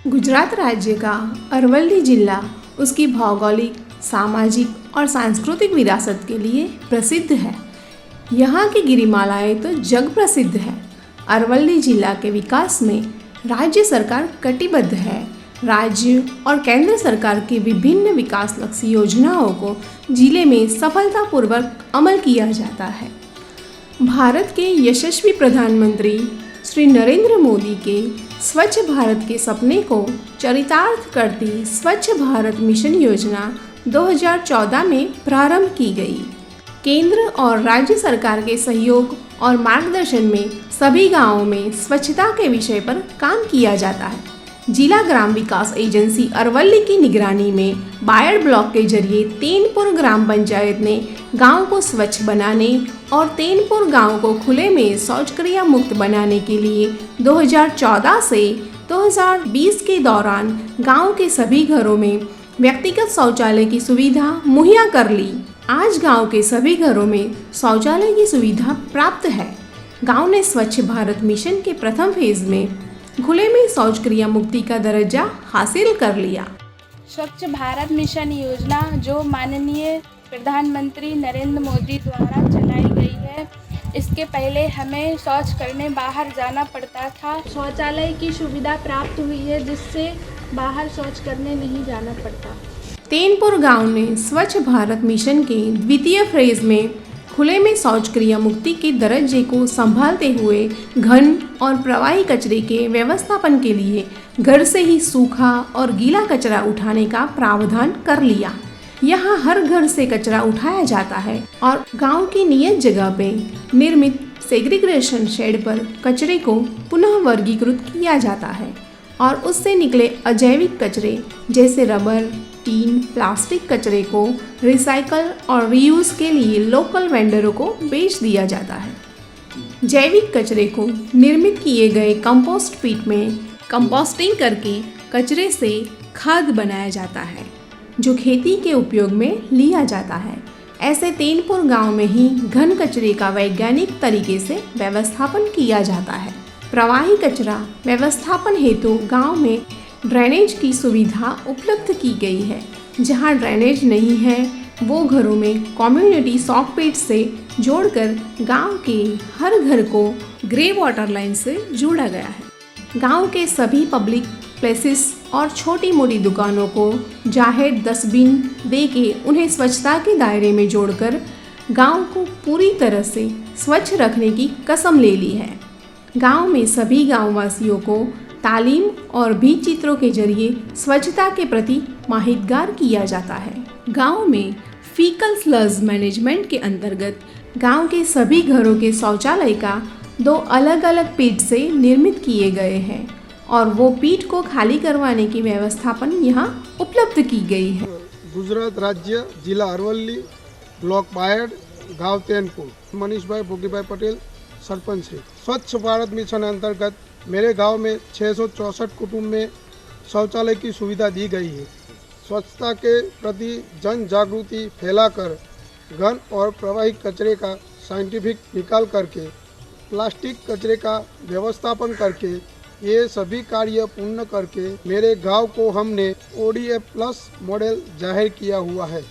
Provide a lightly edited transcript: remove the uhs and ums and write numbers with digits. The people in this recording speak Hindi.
गुजरात राज्य का अरवल्ली जिला उसकी भौगोलिक, सामाजिक और सांस्कृतिक विरासत के लिए प्रसिद्ध है। यहाँ की गिरिमालाएं तो जग प्रसिद्ध है। अरवल्ली जिला के विकास में राज्य सरकार कटिबद्ध है। राज्य और केंद्र सरकार की विभिन्न विकास लक्षी योजनाओं को जिले में सफलतापूर्वक अमल किया जाता है। भारत के यशस्वी प्रधानमंत्री श्री नरेंद्र मोदी के स्वच्छ भारत के सपने को चरितार्थ करती स्वच्छ भारत मिशन योजना 2014 में प्रारंभ की गई। केंद्र और राज्य सरकार के सहयोग और मार्गदर्शन में सभी गांवों में स्वच्छता के विषय पर काम किया जाता है। जिला ग्राम विकास एजेंसी अरवल्ली की निगरानी में बायड ब्लॉक के जरिए तेनपुर ग्राम पंचायत ने गांव को स्वच्छ बनाने और तेनपुर गांव को खुले में शौचक्रिया मुक्त बनाने के लिए 2014 से 2020 के दौरान गांव के सभी घरों में व्यक्तिगत शौचालय की सुविधा मुहैया कर ली। आज गांव के सभी घरों में शौचालय की सुविधा प्राप्त है। गांव ने स्वच्छ भारत मिशन के प्रथम फेज में खुले में शौचक्रिया मुक्ति का दर्जा हासिल कर लिया। स्वच्छ भारत मिशन योजना जो माननीय प्रधानमंत्री नरेंद्र मोदी द्वारा चलाई गई है, इसके पहले हमें शौच करने बाहर जाना पड़ता था। शौचालय की सुविधा प्राप्त हुई है जिससे बाहर शौच करने नहीं जाना पड़ता। तेनपुर गांव ने स्वच्छ भारत मिशन के द्वितीय फेज में खुले में शौचक्रिया मुक्ति के दर्जे को संभालते हुए घन और प्रवाही कचरे के व्यवस्थापन के लिए घर से ही सूखा और गीला कचरा उठाने का प्रावधान कर लिया। यहाँ हर घर से कचरा उठाया जाता है और गांव की नियत जगह पे निर्मित सेग्रीगेशन शेड पर कचरे को पुनः वर्गीकृत किया जाता है और उससे निकले अजैविक कचरे जैसे रबर, टीन, प्लास्टिक कचरे को रिसाइकल और रीयूज के लिए लोकल वेंडरों को बेच दिया जाता है। जैविक कचरे को निर्मित किए गए कंपोस्ट पीट में कंपोस्टिंग करके कचरे से खाद बनाया जाता है जो खेती के उपयोग में लिया जाता है। ऐसे तेनपुर गांव में ही घन कचरे का वैज्ञानिक तरीके से व्यवस्थापन किया जाता है। प्रवाही कचरा व्यवस्थापन हेतु गांव में ड्रेनेज की सुविधा उपलब्ध की गई है। जहां ड्रेनेज नहीं है वो घरों में कम्युनिटी सॉक पिट से जोड़कर गांव के हर घर को ग्रे वाटर लाइन से जोड़ा गया है। गांव के सभी पब्लिक प्लेसेस और छोटी मोटी दुकानों को जाहिर डस्टबिन दे के उन्हें स्वच्छता के दायरे में जोड़कर गांव को पूरी तरह से स्वच्छ रखने की कसम ले ली है। गांव में सभी गांववासियों को तालीम और भीत चित्रों के जरिए स्वच्छता के प्रति माहितगार किया जाता है। गांव में फीकल स्लज मैनेजमेंट के अंतर्गत गांव के सभी घरों के शौचालय का 2 अलग अलग पीट से निर्मित किए गए हैं और वो पीट को खाली करवाने की व्यवस्थापन यहाँ उपलब्ध की गई है। गुजरात राज्य जिला अरवल्ली ब्लॉक बायड गांव तेनपुर मनीष भाई भोगी भाई पटेल सरपंच है। स्वच्छ भारत मिशन अंतर्गत मेरे गांव में 664 कुटुंब में शौचालय की सुविधा दी गई है। स्वच्छता के प्रति जन जागृति फैलाकर घन और प्रवाही कचरे का साइंटिफिक निकाल करके प्लास्टिक कचरे का व्यवस्थापन करके ये सभी कार्य पूर्ण करके मेरे गांव को हमने ODF+ मॉडल जाहिर किया हुआ है।